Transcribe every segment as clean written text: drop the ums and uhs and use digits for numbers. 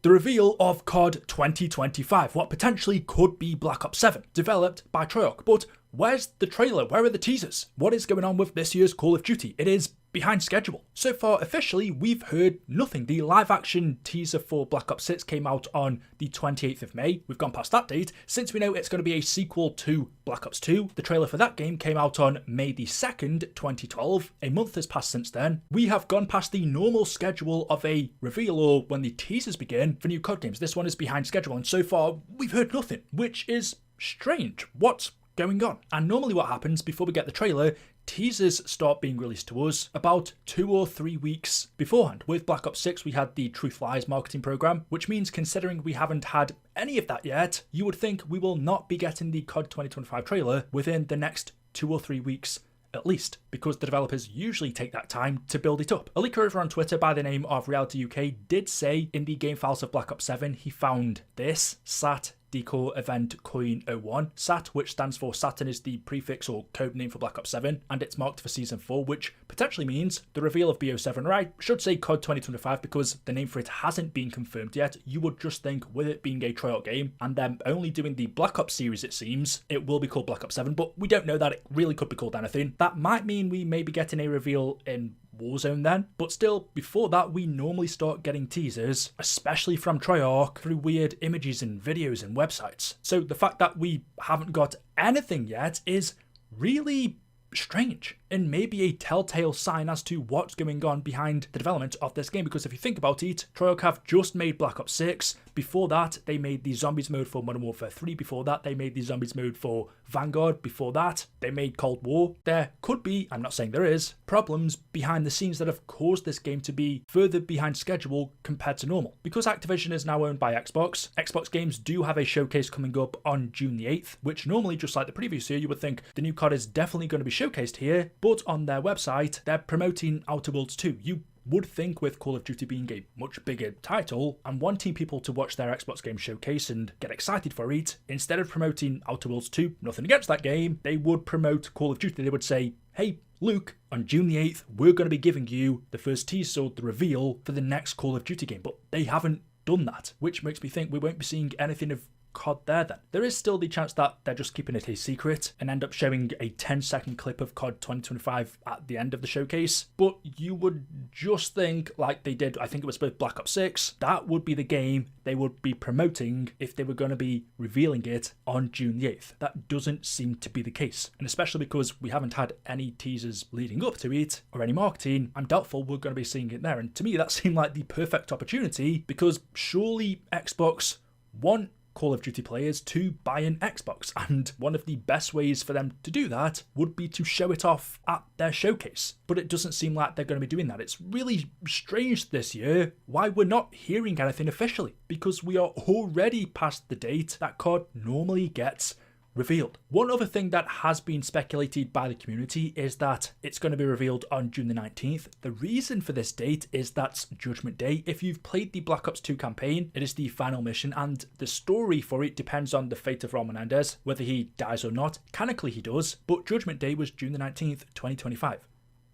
The reveal of COD 2025, what potentially could be Black Ops 7, developed by Treyarch. But where's the trailer? Where are the teasers? What is going on with this year's Call of Duty? It is behind schedule. So far, officially, we've heard nothing. The live-action teaser for Black Ops 6 came out on the 28th of May. We've gone past that date. Since we know it's going to be a sequel to Black Ops 2, the trailer for that game came out on May the 2nd, 2012. A month has passed since then. We have gone past the normal schedule of a reveal or when the teasers begin for new COD games. This one is behind schedule, and so far, we've heard nothing, which is strange. What's going on? And normally what happens before we get the trailer, teasers start being released to us about 2 or 3 weeks beforehand. With Black Ops 6, we had the Truth Lies marketing program, which means considering we haven't had any of that yet, you would think we will not be getting the COD 2025 trailer within the next 2 or 3 weeks at least, because the developers usually take that time to build it up. A leaker over on Twitter by the name of Reality UK did say in the game files of Black Ops 7 he found this: SAT Decor Event Coin 01. SAT, which stands for Saturn, is the prefix or code name for Black Ops 7, and it's marked for Season 4, which potentially means the reveal of BO7, or I should say COD 2025 because the name for it hasn't been confirmed yet. You would just think with it being a Treyarch game and them only doing the Black Ops series, it seems, it will be called Black Ops 7, but we don't know that. It really could be called anything. That might mean we may be getting a reveal in Warzone then, but still, before that, we normally start getting teasers, especially from Treyarch, through weird images and videos and websites. So the fact that we haven't got anything yet is really strange, and maybe a telltale sign as to what's going on behind the development of this game, because if you think about it, Treyarch have just made Black Ops 6. Before that, they made the Zombies mode for Modern Warfare 3. Before that, they made the Zombies mode for Vanguard. Before that, they made Cold War. There could be, I'm not saying there is, problems behind the scenes that have caused this game to be further behind schedule compared to normal. Because Activision is now owned by Xbox, Xbox games do have a showcase coming up on June the 8th, which normally, just like the previous year, you would think the new COD is definitely going to be showcased here, but on their website, they're promoting Outer Worlds 2. You would think with Call of Duty being a much bigger title and wanting people to watch their Xbox game showcase and get excited for it, instead of promoting Outer Worlds 2, nothing against that game, they would promote Call of Duty. They would say, hey, Luke, on June the 8th, we're going to be giving you the first teaser, the reveal for the next Call of Duty game, but they haven't done that, which makes me think we won't be seeing anything of COD there then. There is still the chance that they're just keeping it a secret and end up showing a 10-second clip of COD 2025 at the end of the showcase, but you would just think, like they did, I think it was with Black Ops 6, that would be the game they would be promoting if they were going to be revealing it on June the 8th. That doesn't seem to be the case, and especially because we haven't had any teasers leading up to it or any marketing, I'm doubtful we're going to be seeing it there, and to me that seemed like the perfect opportunity, because surely Xbox want Call of Duty players to buy an Xbox, and one of the best ways for them to do that would be to show it off at their showcase. But it doesn't seem like they're going to be doing that. It's really strange this year why we're not hearing anything officially, because we are already past the date that COD normally gets revealed. One other thing that has been speculated by the community is that it's going to be revealed on June the 19th. The reason for this date is that's Judgment Day. If you've played the Black Ops 2 campaign, it is the final mission, and the story for it depends on the fate of Ron Menendez, whether he dies or not. Canonically he does, but Judgment Day was June the 19th, 2025.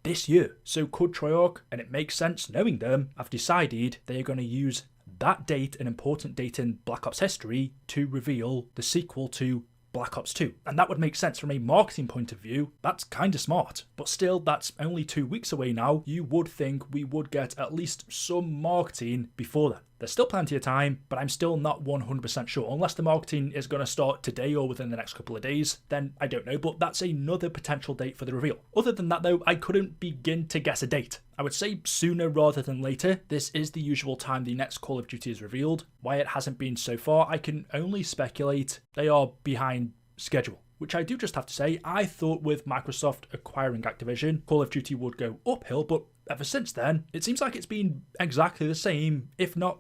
This year. So could Treyarch, and it makes sense knowing them, have decided they are going to use that date, an important date in Black Ops history, to reveal the sequel to Black Ops 2. And that would make sense from a marketing point of view. That's kind of smart. But still, that's only 2 weeks away now. You would think we would get at least some marketing before that. There's still plenty of time, but I'm still not 100% sure. Unless the marketing is going to start today or within the next couple of days, then I don't know, but that's another potential date for the reveal. Other than that though, I couldn't begin to guess a date. I would say sooner rather than later. This is the usual time the next Call of Duty is revealed. Why it hasn't been so far, I can only speculate. They are behind schedule, which I do just have to say, I thought with Microsoft acquiring Activision, Call of Duty would go uphill, but ever since then, it seems like it's been exactly the same, if not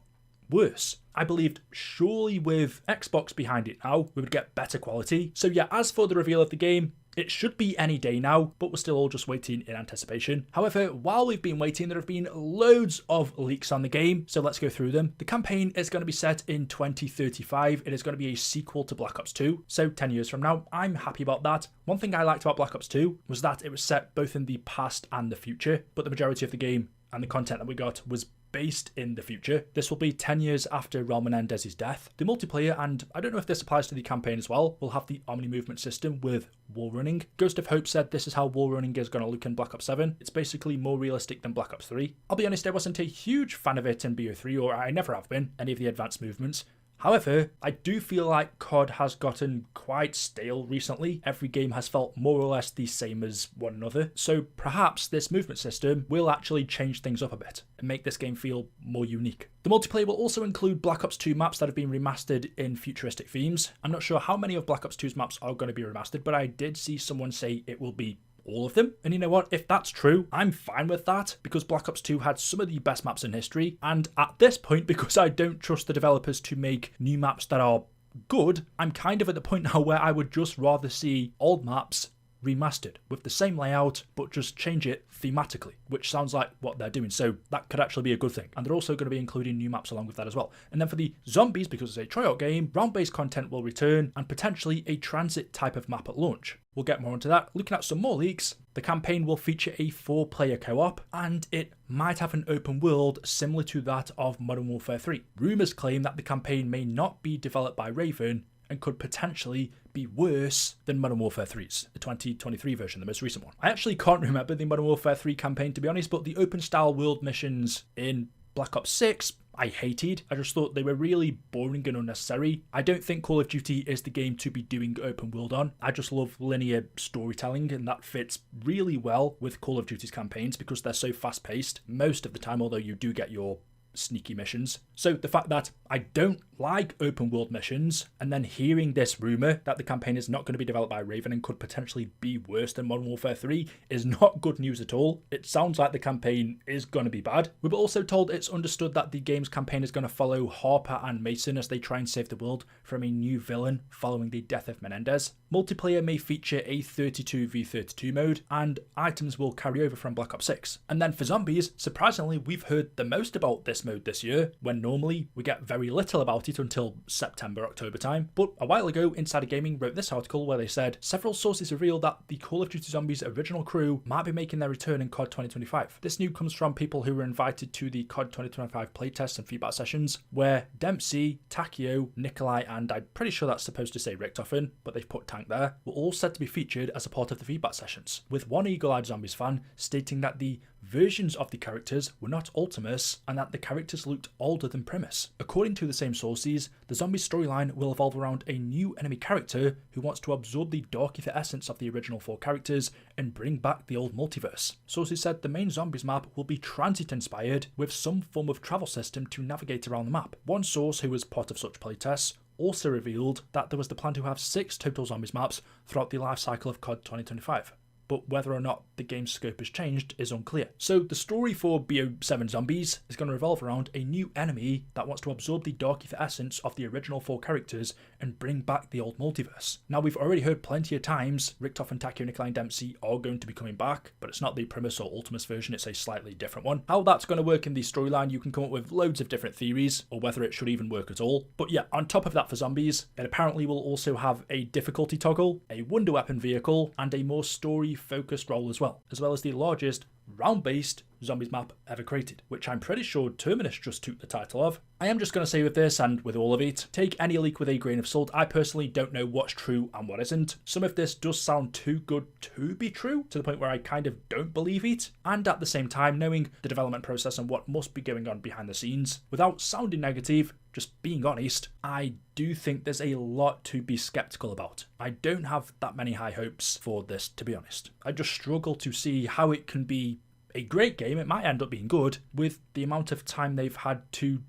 worse. I believed surely with Xbox behind it now, we would get better quality. So yeah, as for the reveal of the game, it should be any day now, but we're still all just waiting in anticipation. However, while we've been waiting, there have been loads of leaks on the game, so let's go through them. The campaign is going to be set in 2035. It is going to be a sequel to Black Ops 2, so 10 years from now. I'm happy about that. One thing I liked about Black Ops 2 was that it was set both in the past and the future, but the majority of the game and the content that we got was based in the future. This will be 10 years after Raul Menendez's death. The multiplayer, and I don't know if this applies to the campaign as well, will have the Omni movement system with wall running. Ghost of Hope said this is how wall running is going to look in Black Ops 7. It's basically more realistic than Black Ops 3. I'll be honest, I wasn't a huge fan of it in BO3, or I never have been, any of the advanced movements. However, I do feel like COD has gotten quite stale recently. Every game has felt more or less the same as one another. So perhaps this movement system will actually change things up a bit and make this game feel more unique. The multiplayer will also include Black Ops 2 maps that have been remastered in futuristic themes. I'm not sure how many of Black Ops 2's maps are going to be remastered, but I did see someone say it will be all of them. And you know what? If that's true, I'm fine with that, because Black Ops 2 had some of the best maps in history. And at this point, because I don't trust the developers to make new maps that are good, I'm kind of at the point now where I would just rather see old maps remastered with the same layout, but just change it thematically, which sounds like what they're doing. So that could actually be a good thing. And they're also going to be including new maps along with that as well. And then for the zombies, because it's a Treyarch game, round-based content will return and potentially a transit type of map at launch. We'll get more into that. Looking at some more leaks, the campaign will feature a 4-player co-op, and it might have an open world similar to that of Modern Warfare 3. Rumours claim that the campaign may not be developed by Raven and could potentially be worse than Modern Warfare 3's, the 2023 version, the most recent one. I actually can't remember the Modern Warfare 3 campaign, to be honest, but the open style world missions in Black Ops 6 I hated. I just thought they were really boring and unnecessary. I don't think Call of Duty is the game to be doing open world on. I just love linear storytelling, and that fits really well with Call of Duty's campaigns because they're so fast paced most of the time, although you do get your sneaky missions. So the fact that I don't like open world missions, and then hearing this rumour that the campaign is not going to be developed by Raven and could potentially be worse than Modern Warfare 3 is not good news at all. It sounds like the campaign is going to be bad. We were also told it's understood that the game's campaign is going to follow Harper and Mason as they try and save the world from a new villain following the death of Menendez. Multiplayer may feature a 32v32 mode, and items will carry over from Black Ops 6. And then for zombies, surprisingly, we've heard the most about this mode this year, when normally we get very little about it until September, October time. But a while ago, Insider Gaming wrote this article where they said, several sources reveal that the Call of Duty Zombies original crew might be making their return in COD 2025. This news comes from people who were invited to the COD 2025 playtests and feedback sessions, where Dempsey, Takio, Nikolai, and I'm pretty sure that's supposed to say Richtofen, but they've put Tank there, were all said to be featured as a part of the feedback sessions, with one Eagle-Eyed Zombies fan stating that the versions of the characters were not Ultimus and that the characters looked older than Primus. According to the same sources, the Zombies storyline will evolve around a new enemy character who wants to absorb the dark ether essence of the original 4 characters and bring back the old multiverse. Sources said the main Zombies map will be transit inspired with some form of travel system to navigate around the map. One source who was part of such playtests also revealed that there was the plan to have 6 total Zombies maps throughout the life cycle of COD 2025. But whether or not the game's scope has changed is unclear. So the story for BO7 Zombies is going to revolve around a new enemy that wants to absorb the dark ether essence of the original 4 characters and bring back the old multiverse. Now, we've already heard plenty of times Richtofen, Takio, Nikolai and Dempsey are going to be coming back, but it's not the Primus or Ultimus version, it's a slightly different one. How that's going to work in the storyline, you can come up with loads of different theories, or whether it should even work at all. But yeah, on top of that for Zombies, it apparently will also have a difficulty toggle, a wonder weapon vehicle, and a more story-focused role as well as the largest round-based Zombies map ever created, which I'm pretty sure Terminus just took the title of. I am just going to say with this and with all of it, take any leak with a grain of salt. I personally don't know what's true and what isn't. Some of this does sound too good to be true, to the point where I kind of don't believe it. And at the same time, knowing the development process and what must be going on behind the scenes, without sounding negative, just being honest, I do think there's a lot to be skeptical about. I don't have that many high hopes for this, to be honest. I just struggle to see how it can be a great game. It might end up being good with the amount of time they've had to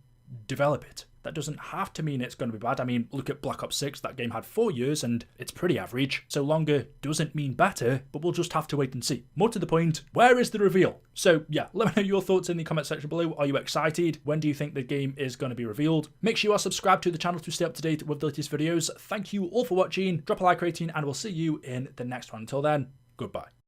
develop it. That doesn't have to mean it's going to be bad. I mean, look at Black Ops 6. That game had 4 years and it's pretty average. So longer doesn't mean better, but we'll just have to wait and see. More to the point, where is the reveal? So yeah, let me know your thoughts in the comment section below. Are you excited? When do you think the game is going to be revealed? Make sure you are subscribed to the channel to stay up to date with the latest videos. Thank you all for watching. Drop a like rating and we'll see you in the next one. Until then, goodbye.